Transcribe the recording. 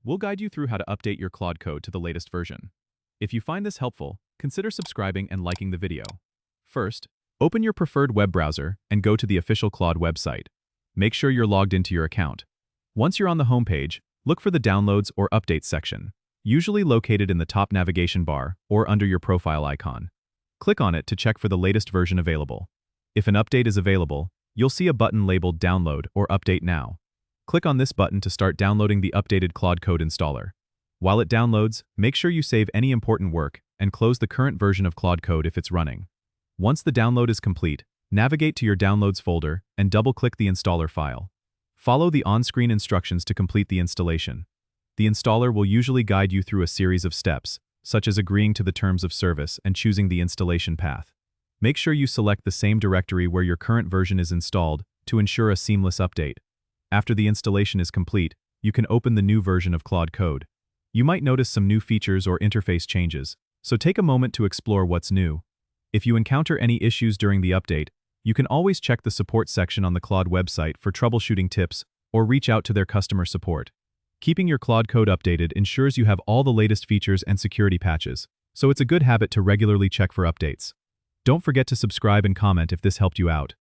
We'll guide you through how to update your Claude code to the latest version. If you find this helpful, consider subscribing and liking the video. First, open your preferred web browser and go to the official Claude website. Make sure you're logged into your account. Once you're on the homepage, look for the Downloads or Updates section, usually located in the top navigation bar or under your profile icon. Click on it to check for the latest version available. If an update is available, you'll see a button labeled Download or Update Now. Click on this button to start downloading the updated Claude Code installer. While it downloads, make sure you save any important work and close the current version of Claude Code if it's running. Once the download is complete, navigate to your Downloads folder and double-click the installer file. Follow the on-screen instructions to complete the installation. The installer will usually guide you through a series of steps, such as agreeing to the terms of service and choosing the installation path. Make sure you select the same directory where your current version is installed to ensure a seamless update. After the installation is complete, you can open the new version of Claude Code. You might notice some new features or interface changes, so take a moment to explore what's new. If you encounter any issues during the update, you can always check the support section on the Claude website for troubleshooting tips or reach out to their customer support. Keeping your Claude Code updated ensures you have all the latest features and security patches, so it's a good habit to regularly check for updates. Don't forget to subscribe and comment if this helped you out.